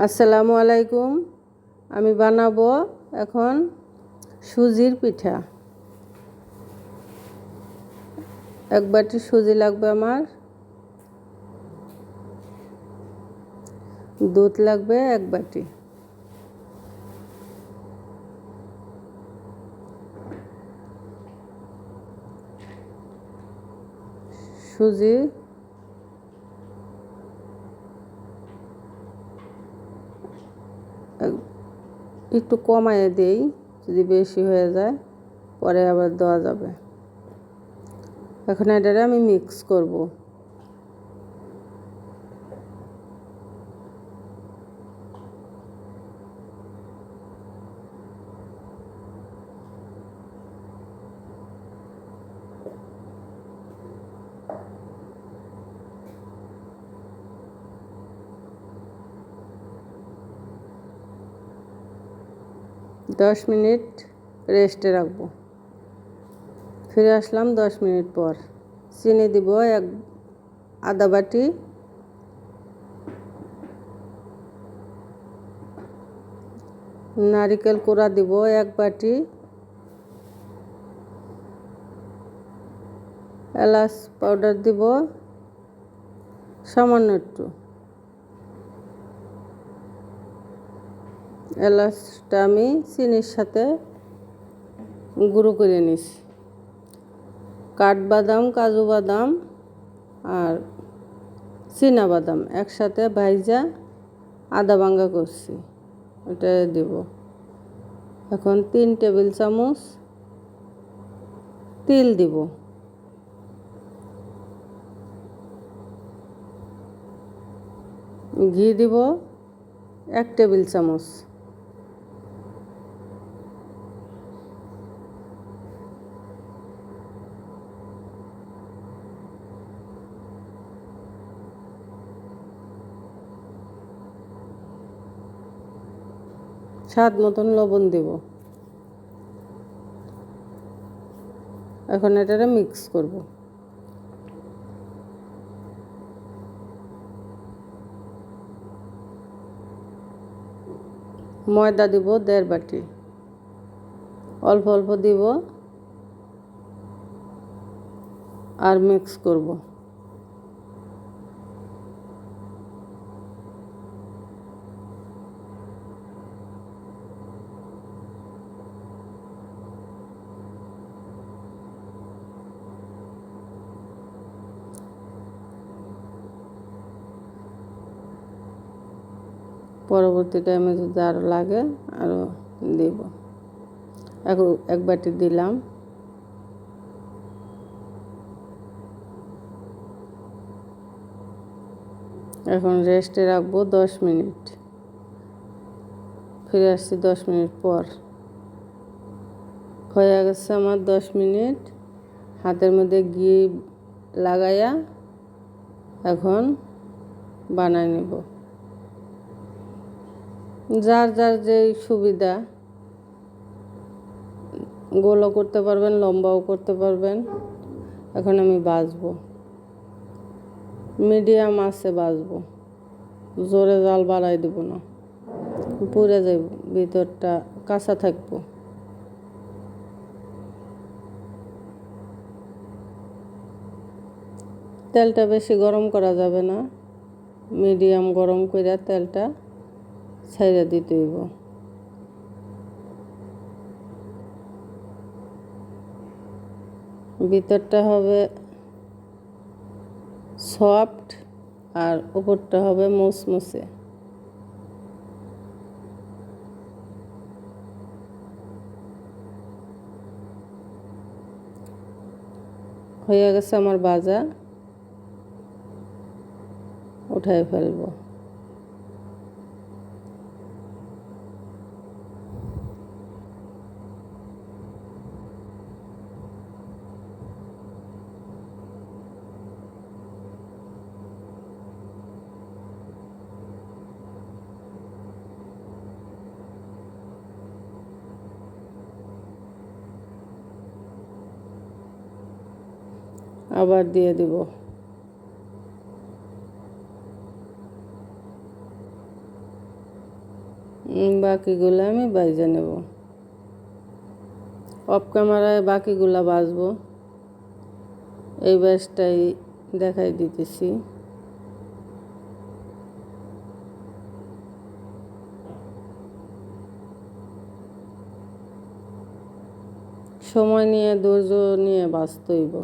আসসালামু আলাইকুম। আমি বানাবো এখন সুজির পিঠা। এক বাটি সুজি লাগবে আমার, দুধ লাগবে এক বাটি, সুজি একটু কমায় দেই, যদি বেশি হয়ে যায় পরে আবার দেওয়া যাবে। এখন এটারে আমি মিক্স করব। দশ মিনিট রেস্টে রাখবো। ফিরে আসলাম 10 মিনিট পর। চিনি দিব আধা বাটি, নারিকেল কোড়া দিব এক বাটি, এলাচ পাউডার দিব সামান্য একটু। এলাচটা আমি চিনির সাথে গুঁড়ো করে নিছি। কাঠবাদাম, কাজু বাদাম আর চীনা বাদাম একসাথে ভাইজা আদা ভাঙ্গা করছি, ওটা দিব। এখন 3 টেবিল চামচ তিল দিব, ঘি দিব 1 টেবিল চামচ, স্বাদ মতন লবণ দিব। এখন এটারে মিক্স করব। ময়দা দিব 1.5 বাটি, অল্প অল্প দিব আর মিক্স করব। পরবর্তী টাইমে যদি আরও লাগে আরও দিব। এখন 1 বাটি দিলাম। এখন রেস্টে রাখবো 10 মিনিট। ফিরে আসছি 10 মিনিট পর। হয়ে গেছে আমার 10 মিনিট। হাতের মধ্যে ঘি লাগাইয়া এখন বানাই নেব। যার যার যেই সুবিধা, গোলও করতে পারবেন, লম্বাও করতে পারবেন। এখন আমি ভাজবো, মিডিয়াম আছে ভাজবো, জোরে জাল বাড়াই দেব না, পুড়ে যাইব, ভিতরটা কাঁচা থাকবো। তেলটা বেশি গরম করা যাবে না, মিডিয়াম গরম করে তেলটা ছাইড়া দিতে হইব। ভিতরটা হবে সফট আর উপরটা হবে মুসমুসে। হয়ে গেছে আমার ভাজা, উঠাই ফেলবো। আবার দিয়ে দিব। বাকিগুলো আমি বাইজা নেব। অফ ক্যামেরায় বাকিগুলা ভাজবো, এই ব্যাসটাই দেখাই দিতেছি। সময় নিয়ে ধৈর্য নিয়ে ভাজতে হইব।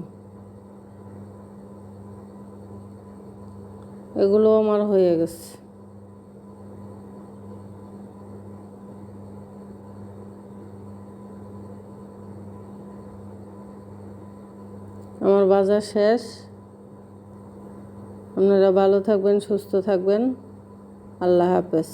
এগুলো আমার হয়ে গেছে। আমার বাজার শেষ। আপনারা ভালো থাকবেন, সুস্থ থাকবেন। আল্লাহ হাফেজ।